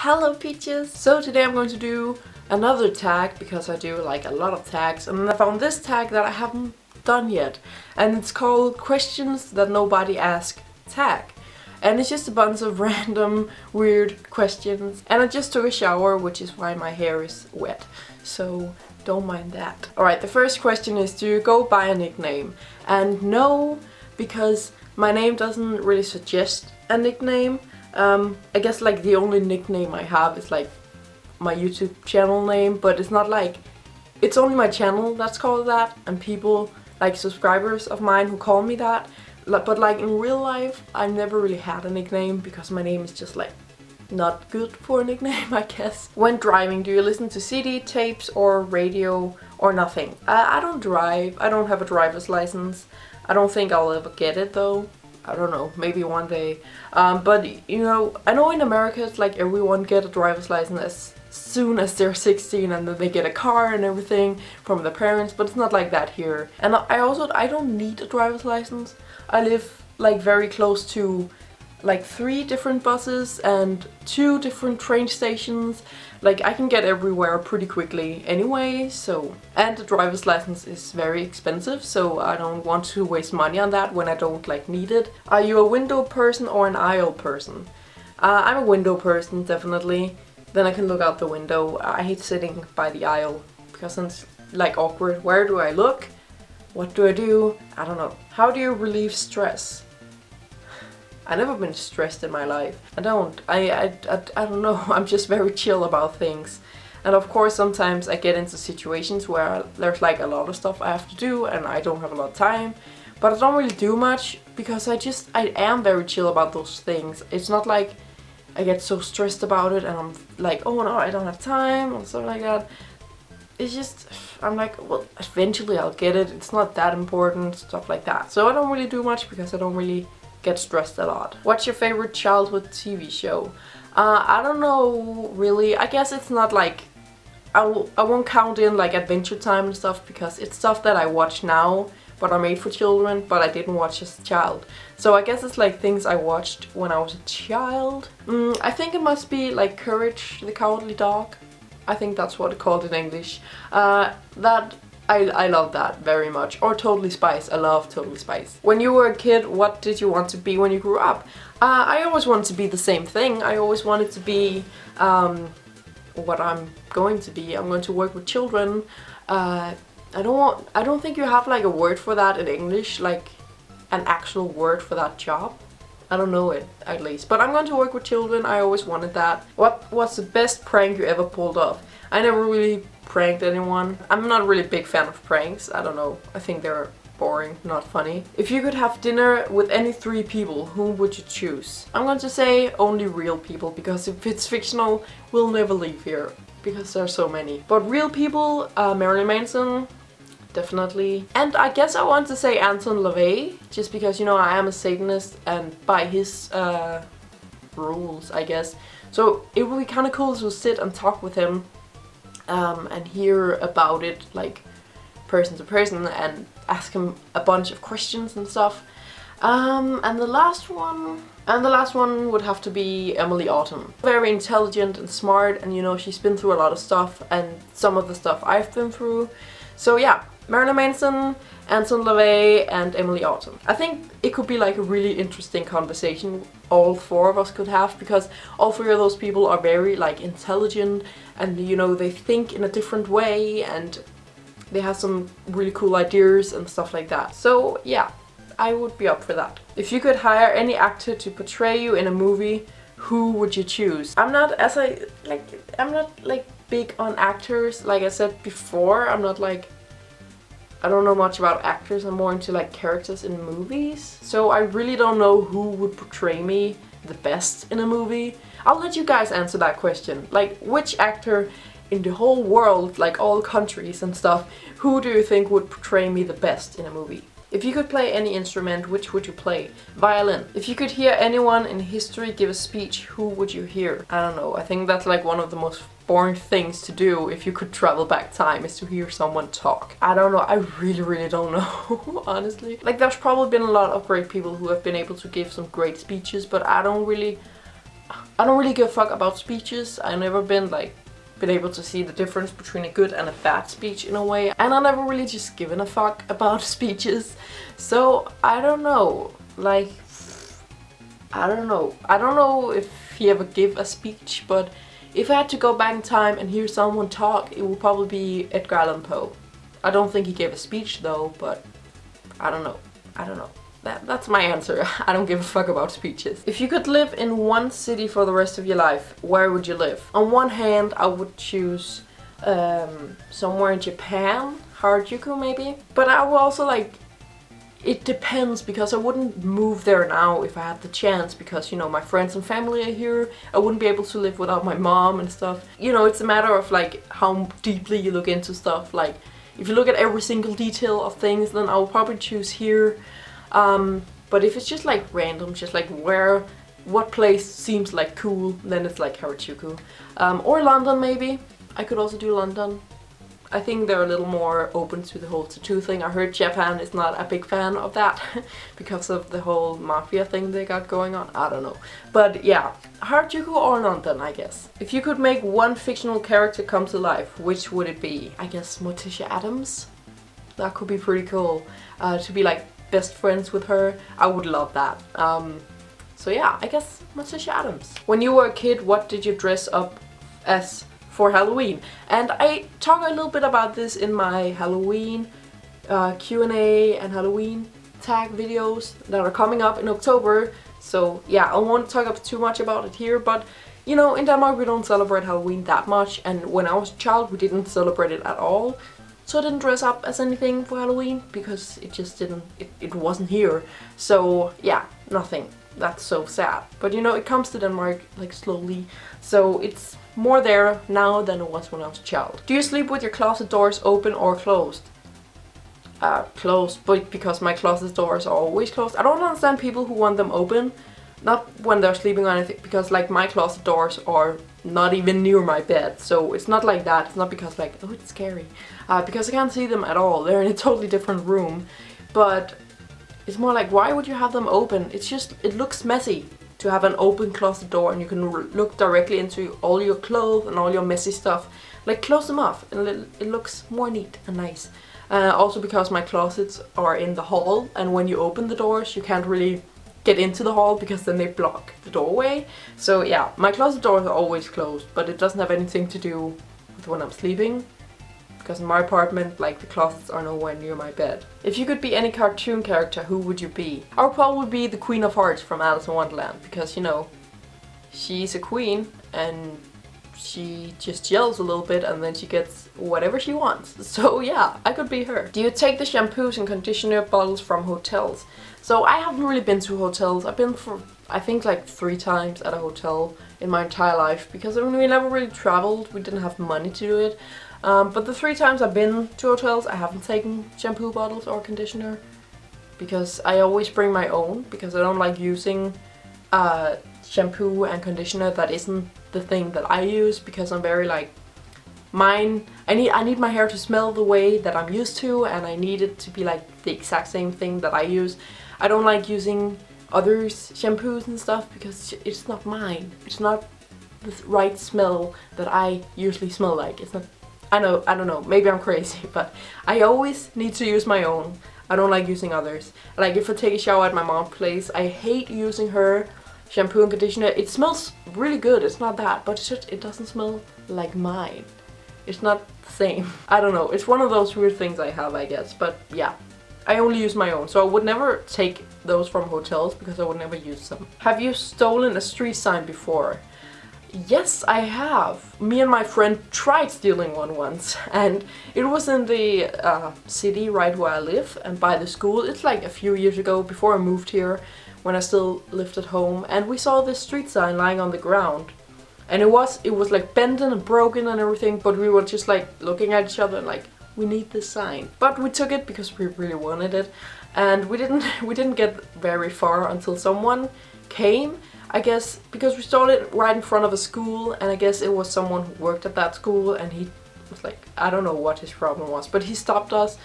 Hello Peaches! So today I'm going to do another tag because I do like a lot of tags, and I found this tag that I haven't done yet, and it's called Questions That Nobody Asked Tag. And it's just a bunch of random weird questions, and I just took a shower, which is why my hair is wet, so don't mind that. Alright, the first question is, do you go by a nickname? And no, because my name doesn't really suggest a nickname. I guess like the only nickname I have is like my YouTube channel name, but it's not like, it's only my channel that's called that, and people like subscribers of mine who call me that. But like in real life, I've never really had a nickname because my name is just like not good for a nickname, I guess. When driving, do you listen to CD, tapes, or radio, or nothing? I don't drive. I don't have a driver's license. I don't think I'll ever get it though. I don't know, maybe one day. But you know, I know in America it's like everyone get a driver's license as soon as they're 16, and then they get a car and everything from their parents, but it's not like that here. And I don't need a driver's license. I live like very close to like 3 different buses and 2 different train stations. Like I can get everywhere pretty quickly anyway, so. And the driver's license is very expensive, so I don't want to waste money on that when I don't like need it. Are you a window person or an aisle person? I'm a window person, definitely. Then I can look out the window. I hate sitting by the aisle because it's like awkward. Where do I look? What do I do? I don't know. How do you relieve stress? I've never been stressed in my life. I don't know. I'm just very chill about things. And of course sometimes I get into situations where there's like a lot of stuff I have to do and I don't have a lot of time. But I don't really do much because I am very chill about those things. It's not like I get so stressed about it and I'm like, oh no, I don't have time or something like that. It's just, I'm like, well, eventually I'll get it. It's not that important, stuff like that. So I don't really do much because I don't really get stressed a lot. What's your favorite childhood TV show? I don't know really. I guess it's not like, I won't count in like Adventure Time and stuff because it's stuff that I watch now but are made for children, but I didn't watch as a child. So I guess it's like things I watched when I was a child. I think it must be like Courage the Cowardly Dog. I think that's what it's called in English. I love that very much. Or Totally Spice. I love Totally Spice. When you were a kid, what did you want to be when you grew up? I always wanted to be the same thing. I always wanted to be what I'm going to be. I'm going to work with children. I don't think you have like a word for that in English, like an actual word for that job. I don't know it, at least. But I'm going to work with children. I always wanted that. What was the best prank you ever pulled off? I never really pranked anyone. I'm not really a big fan of pranks. I don't know. I think they're boring, not funny. If you could have dinner with any 3 people, whom would you choose? I'm going to say only real people, because if it's fictional, we'll never leave here. Because there are so many. But real people, Marilyn Manson, definitely. And I guess I want to say Anton LaVey, just because, you know, I am a Satanist and by his rules, I guess. So it would be kind of cool to sit and talk with him and hear about it, like person to person, and ask him a bunch of questions and stuff. And the last one would have to be Emily Autumn. Very intelligent and smart, and you know, she's been through a lot of stuff, and some of the stuff I've been through. So yeah, Marilyn Manson, Anton LaVey, and Emily Autumn. I think it could be like a really interesting conversation all 4 of us could have, because all 3 of those people are very like intelligent, and you know, they think in a different way, and they have some really cool ideas and stuff like that. So yeah, I would be up for that. If you could hire any actor to portray you in a movie, who would you choose? I'm not like big on actors. Like I said before, I don't know much about actors. I'm more into like characters in movies. So I really don't know who would portray me the best in a movie. I'll let you guys answer that question. Like, which actor in the whole world, like all countries and stuff, who do you think would portray me the best in a movie? If you could play any instrument, which would you play? Violin. If you could hear anyone in history give a speech, who would you hear? I don't know. I think that's like one of the most boring things to do if you could travel back time, is to hear someone talk. I don't know. I really don't know, honestly. Like, there's probably been a lot of great people who have been able to give some great speeches, but I don't really I don't really give a fuck about speeches. I've never been able to see the difference between a good and a bad speech in a way, and I never really just given a fuck about speeches. So I don't know, like, I don't know if he ever gave a speech, but if I had to go back in time and hear someone talk, it would probably be Edgar Allan Poe. I don't think he gave a speech though, but I don't know. That's my answer. I don't give a fuck about speeches. If you could live in one city for the rest of your life, where would you live? On one hand, I would choose somewhere in Japan, Harajuku maybe. But I would also it depends, because I wouldn't move there now if I had the chance, because, you know, my friends and family are here. I wouldn't be able to live without my mom and stuff. You know, it's a matter of how deeply you look into stuff. Like, if you look at every single detail of things, then I would probably choose here. But if it's just random, just what place seems cool, then it's Harajuku. Or London maybe. I could also do London. I think they're a little more open to the whole tattoo thing. I heard Japan is not a big fan of that because of the whole mafia thing they got going on. I don't know. But yeah, Harajuku or London, I guess. If you could make one fictional character come to life, which would it be? I guess Morticia Addams. That could be pretty cool. To be best friends with her. I would love that. So yeah, I guess Morticia Addams. When you were a kid, what did you dress up as for Halloween? And I talk a little bit about this in my Halloween Q&A and Halloween tag videos that are coming up in October. So yeah, I won't talk up too much about it here, but you know, in Denmark we don't celebrate Halloween that much, and when I was a child we didn't celebrate it at all. So I didn't dress up as anything for Halloween because it just didn't, it wasn't here. So yeah, nothing. That's so sad. But you know, it comes to Denmark slowly. So it's more there now than it was when I was a child. Do you sleep with your closet doors open or closed? Closed, but because my closet doors are always closed. I don't understand people who want them open. Not when they're sleeping on anything, because my closet doors are not even near my bed. So it's not like that. It's not because oh, it's scary. Because I can't see them at all. They're in a totally different room. But it's more why would you have them open? It's just, it looks messy to have an open closet door and you can look directly into all your clothes and all your messy stuff. Close them off and it looks more neat and nice. Also because my closets are in the hall, and when you open the doors you can't really get into the hall because then they block the doorway. So yeah, my closet doors are always closed, but it doesn't have anything to do with when I'm sleeping. Because in my apartment, the closets are nowhere near my bed. If you could be any cartoon character, who would you be? I would probably be the Queen of Hearts from Alice in Wonderland. Because, you know, she's a queen and she just yells a little bit and then she gets whatever she wants. So yeah, I could be her. Do you take the shampoos and conditioner bottles from hotels? So I haven't really been to hotels. I've been for, I think 3 times at a hotel in my entire life. Because we never really traveled, we didn't have money to do it. But the 3 times I've been to hotels, I haven't taken shampoo bottles or conditioner. Because I always bring my own, because I don't like using shampoo and conditioner that isn't the thing that I use, because I'm very I need my hair to smell the way that I'm used to, and I need it to be the exact same thing that I use. I don't like using others' shampoos and stuff because it's not mine. It's not the right smell that I usually smell like. It's not. I don't know, maybe I'm crazy, but I always need to use my own. I don't like using others. If I take a shower at my mom's place, I hate using her shampoo and conditioner. It smells really good, it's not that, but it's just, it doesn't smell like mine. It's not the same. I don't know, it's one of those weird things I have, I guess, but yeah. I only use my own, so I would never take those from hotels because I would never use them. Have you stolen a street sign before? Yes, I have. Me and my friend tried stealing one once, and it was in the city right where I live and by the school. It's a few years ago, before I moved here, when I still lived at home, and we saw this street sign lying on the ground. And it was bent and broken and everything, but we were just looking at each other and we need this sign. But we took it because we really wanted it, and we didn't get very far until someone came. I guess because we stole it right in front of a school, and I guess it was someone who worked at that school, and he was I don't know what his problem was, but he stopped us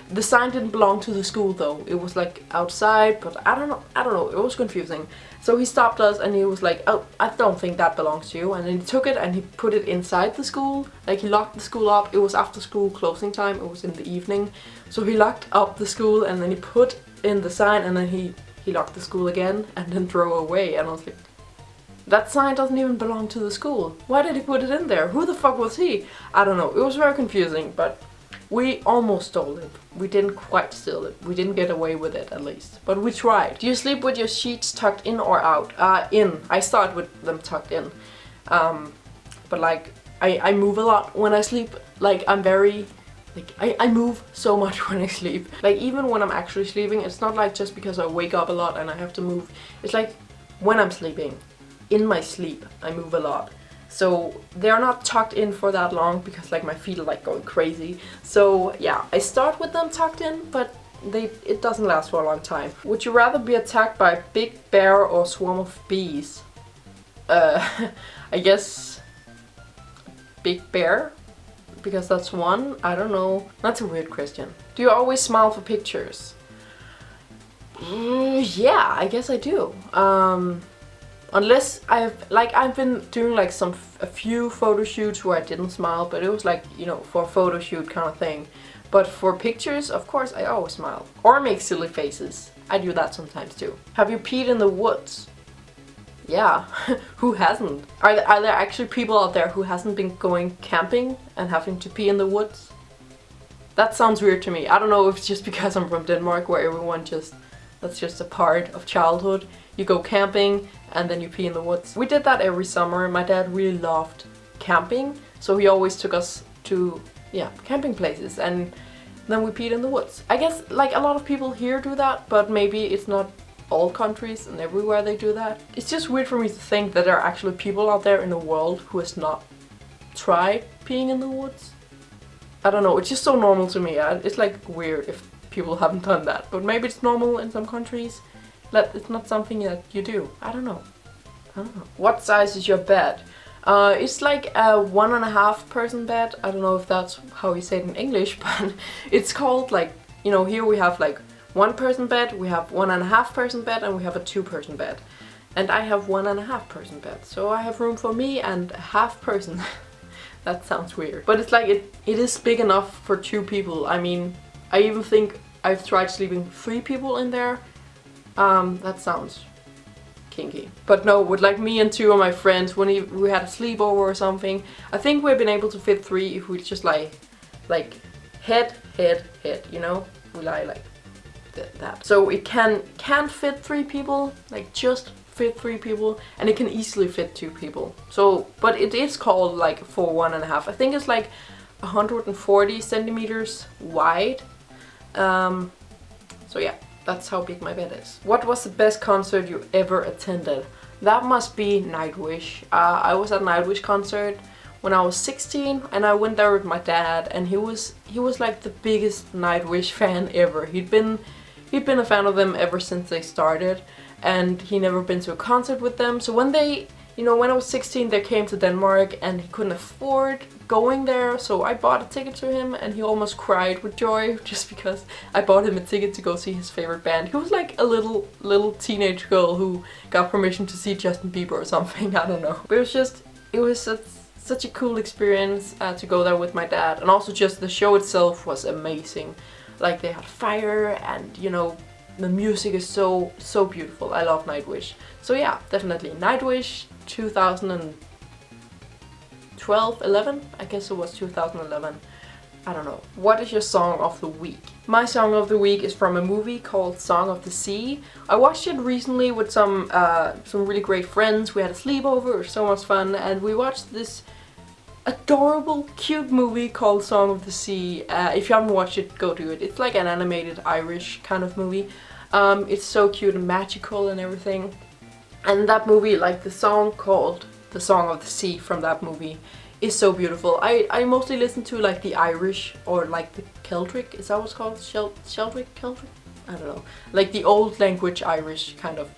The sign didn't belong to the school though. It was like outside, but I don't know. It was confusing. So he stopped us and he was like, oh, I don't think that belongs to you. And then he took it and he put it inside the school. Like he locked the school up. It was after school closing time. It was in the evening. So he locked up the school and then he put in the sign and then he locked the school again and then drove away. And I was like, that sign doesn't even belong to the school. Why did he put it in there? Who the fuck was he? I don't know. It was very confusing, but we almost stole it. We didn't quite steal it. We didn't get away with it, at least. But we tried. Do you sleep with your sheets tucked in or out? In. I start with them tucked in. But like, I move a lot when I sleep. Like, I'm very... Like, I move so much when I sleep. Like, even when I'm actually sleeping, it's not like just because I wake up a lot and I have to move. It's like, when I'm sleeping, in my sleep, I move a lot. So they're not tucked in for that long because like my feet are like going crazy. So yeah, I start with them tucked in, but it doesn't last for a long time. Would you rather be attacked by a big bear or a swarm of bees? I guess big bear, because that's one. I don't know. That's a weird question. Do you always smile for pictures? Yeah, I guess I do. Unless I've been doing like a few photo shoots where I didn't smile, but it was like, you know, for a photo shoot kind of thing. But for pictures, of course, I always smile. Or make silly faces. I do that sometimes too. Have you peed in the woods? Yeah, who hasn't? Are there actually people out there who hasn't been going camping and having to pee in the woods? That sounds weird to me. I don't know if it's just because I'm from Denmark where that's just a part of childhood. You go camping and then you pee in the woods. We did that every summer. My dad really loved camping, so he always took us to, yeah, camping places, and then we peed in the woods. I guess like a lot of people here do that, but maybe it's not all countries and everywhere they do that. It's just weird for me to think that there are actually people out there in the world who has not tried peeing in the woods. I don't know, it's just so normal to me. It's like weird if people haven't done that, but maybe it's normal in some countries. It's not something that you do. I don't know. What size is your bed? It's like a 1.5 person bed. I don't know if that's how you say it in English, but it's called like, you know, here we have like 1 person bed, we have 1.5 person bed, and we have a 2 person bed. And I have 1.5 person bed, so I have room for me and a half person. That sounds weird. But it's like, it is big enough for 2 people. I mean, I even think I've tried sleeping 3 people in there. That sounds kinky. But no, with like me and 2 of my friends, when we had a sleepover or something, I think we've been able to fit 3 if we just like head, you know? We lie like that. So it can fit 3 people, like just fit 3 people, and it can easily fit 2 people. So, but it is called like for 1.5. I think it's like 140 centimeters wide. So yeah. That's how big my bed is. What was the best concert you ever attended? That must be Nightwish. I was at Nightwish concert when I was 16, and I went there with my dad, and he was like the biggest Nightwish fan ever. He'd been a fan of them ever since they started, and he never been to a concert with them. So when they, you know, when I was 16, they came to Denmark, and he couldn't afford going there, so I bought a ticket to him, and he almost cried with joy just because I bought him a ticket to go see his favorite band. He was like a little teenage girl who got permission to see Justin Bieber or something. I don't know. But it was such a cool experience to go there with my dad, and also just the show itself was amazing. Like they had fire, and you know, the music is so beautiful. I love Nightwish. So yeah, definitely Nightwish. 2012, 11? I guess it was 2011. I don't know. What is your song of the week? My song of the week is from a movie called Song of the Sea. I watched it recently with some really great friends. We had a sleepover, it was so much fun, and we watched this adorable, cute movie called Song of the Sea. If you haven't watched it, go do it. It's like an animated Irish kind of movie. It's so cute and magical and everything. And that movie, like the song called The Song of the Sea from that movie, is so beautiful. I mostly listen to like the Irish or like the Celtic, is that what's called? Celtic? I don't know. Like the old language Irish kind of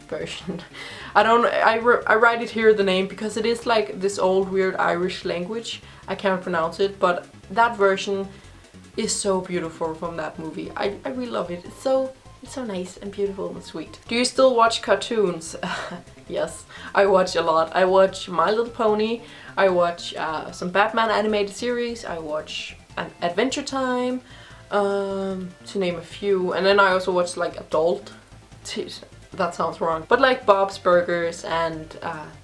version. I write it here, the name, because it is like this old weird Irish language. I can't pronounce it, but that version is so beautiful from that movie. I really love it. It's so nice and beautiful and sweet. Do you still watch cartoons? Yes, I watch a lot. I watch My Little Pony. I watch some Batman animated series. I watch Adventure Time, to name a few. And then I also watch like adult. That sounds wrong. But like Bob's Burgers and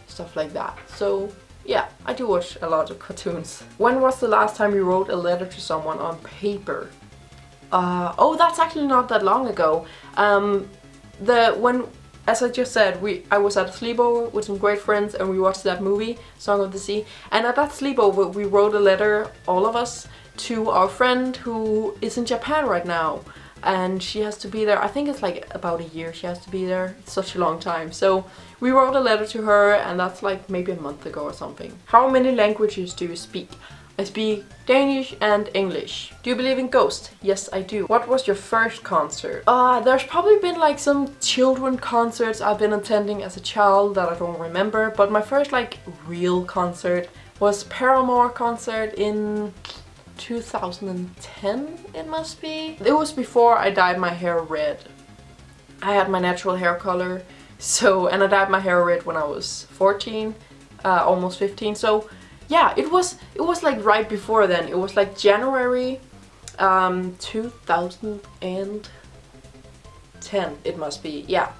stuff like that. So yeah, I do watch a lot of cartoons. When was the last time you wrote a letter to someone on paper? Oh, that's actually not that long ago. As I just said, I was at a sleepover with some great friends and we watched that movie, Song of the Sea. And at that sleepover we wrote a letter, all of us, to our friend who is in Japan right now. And she has to be there, I think it's like about a year she has to be there. It's such a long time. So we wrote a letter to her and that's like maybe a month ago or something. How many languages do you speak? I speak Danish and English. Do you believe in ghosts? Yes, I do. What was your first concert? There's probably been like some children concerts I've been attending as a child that I don't remember, but my first like real concert was Paramore concert in 2010, it must be. It was before I dyed my hair red. I had my natural hair color, and I dyed my hair red when I was 14, almost 15, so yeah, it was like right before then. It was like January 2010, it must be. Yeah,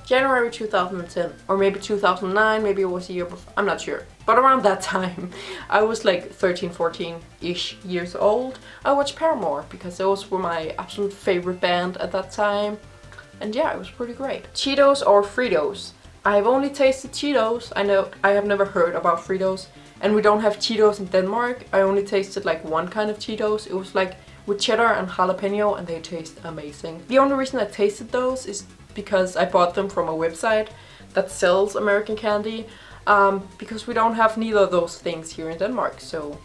January 2010, or maybe 2009, maybe it was a year before, I'm not sure. But around that time, I was like 13, 14-ish years old. I watched Paramore because those were my absolute favorite band at that time. And yeah, it was pretty great. Cheetos or Fritos? I have only tasted Cheetos. I have never heard about Fritos. And we don't have Cheetos in Denmark. I only tasted like one kind of Cheetos. It was like with cheddar and jalapeno and they taste amazing. The only reason I tasted those is because I bought them from a website that sells American candy. Because we don't have neither of those things here in Denmark. So,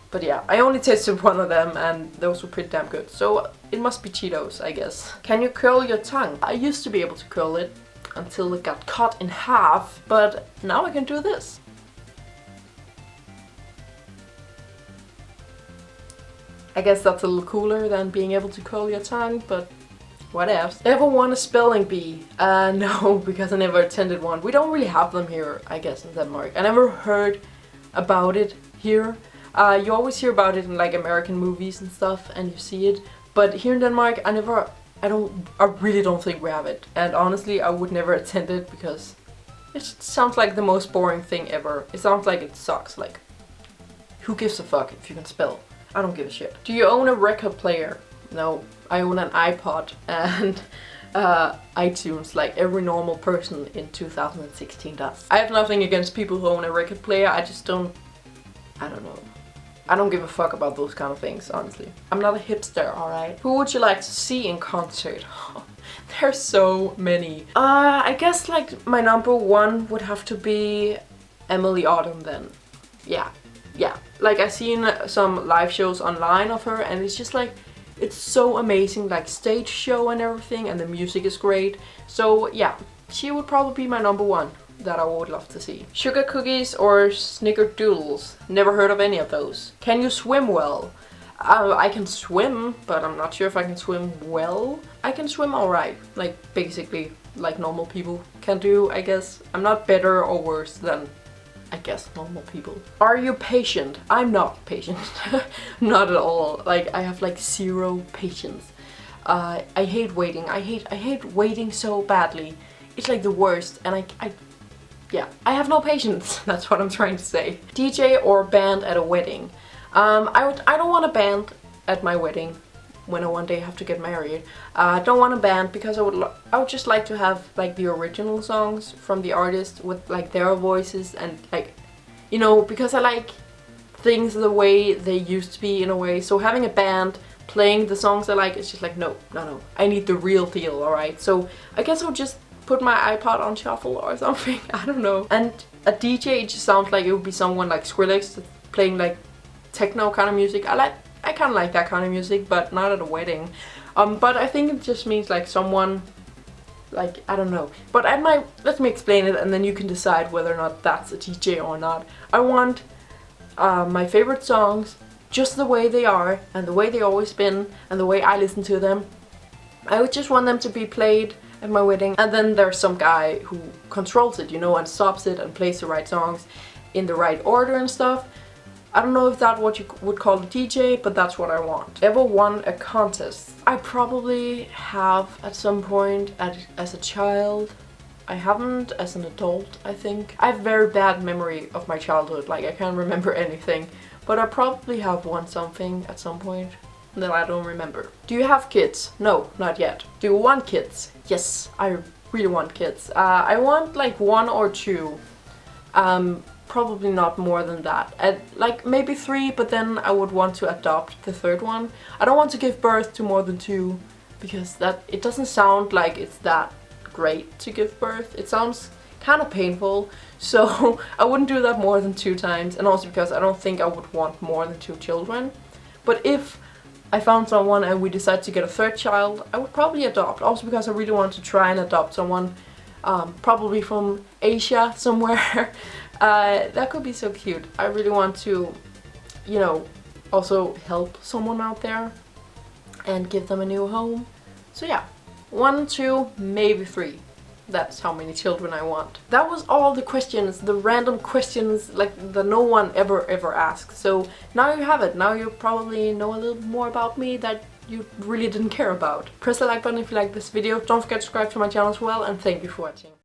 but yeah, I only tasted one of them and those were pretty damn good. So it must be Cheetos, I guess. Can you curl your tongue? I used to be able to curl it until it got cut in half, but now I can do this. I guess that's a little cooler than being able to curl your tongue, but what else? Ever won a spelling bee? No, because I never attended one. We don't really have them here, I guess, in Denmark. I never heard about it here. You always hear about it in like American movies and stuff, and you see it. But here in Denmark, I really don't think we have it. And honestly, I would never attend it because it sounds like the most boring thing ever. It sounds like it sucks. Like, who gives a fuck if you can spell? I don't give a shit. Do you own a record player? No, I own an iPod and iTunes like every normal person in 2016 does. I have nothing against people who own a record player, I don't know. I don't give a fuck about those kind of things, honestly. I'm not a hipster, alright? Who would you like to see in concert? There's so many. I guess like my number one would have to be Emily Autumn then. Yeah. Like I've seen some live shows online of her and it's just like, it's so amazing, like stage show and everything, and the music is great. So yeah, she would probably be my number one that I would love to see. Sugar cookies or snickerdoodles? Never heard of any of those. Can you swim well? I can swim, but I'm not sure if I can swim well. I can swim alright, like basically like normal people can do, I guess. I'm not better or worse than, I guess, normal people. Are you patient? I'm not patient. Not at all. Like, I have like zero patience. I hate waiting. I hate waiting so badly. It's like the worst. And I have no patience. That's what I'm trying to say. DJ or band at a wedding? I don't want a band at my wedding when I one day have to get married. I don't want a band because I would just like to have like the original songs from the artist with like their voices and like, you know, because I like things the way they used to be in a way. So having a band playing the songs I like, it's just like no. I need the real deal, alright? So I guess I'll just put my iPod on shuffle or something. I don't know. And a DJ, it just sounds like it would be someone like Skrillex playing like techno kind of music. I kind of like that kind of music, but not at a wedding. But I think it just means like someone, like, I don't know. But let me explain it and then you can decide whether or not that's a DJ or not. I want my favorite songs just the way they are and the way they always been and the way I listen to them. I would just want them to be played at my wedding, and then there's some guy who controls it, you know, and stops it and plays the right songs in the right order and stuff. I don't know if that's what you would call a DJ, but that's what I want. Ever won a contest? I probably have at some point as a child. I haven't as an adult, I think. I have very bad memory of my childhood, like I can't remember anything. But I probably have won something at some point that I don't remember. Do you have kids? No, not yet. Do you want kids? Yes, I really want kids. I want like 1 or 2. Probably not more than that. Like maybe 3, but then I would want to adopt the 3rd one. I don't want to give birth to more than 2 because it doesn't sound like it's that great to give birth. It sounds kind of painful, so I wouldn't do that more than 2 times, and also because I don't think I would want more than 2 children. But if I found someone and we decide to get a 3rd child, I would probably adopt, also because I really want to try and adopt someone, probably from Asia somewhere. That could be so cute. I really want to, you know, also help someone out there and give them a new home. So yeah, 1, 2, maybe 3. That's how many children I want. That was all the questions, the random questions like that no one ever asked. So now you have it. Now you probably know a little more about me that you really didn't care about. Press the like button if you like this video. Don't forget to subscribe to my channel as well, and thank you for watching.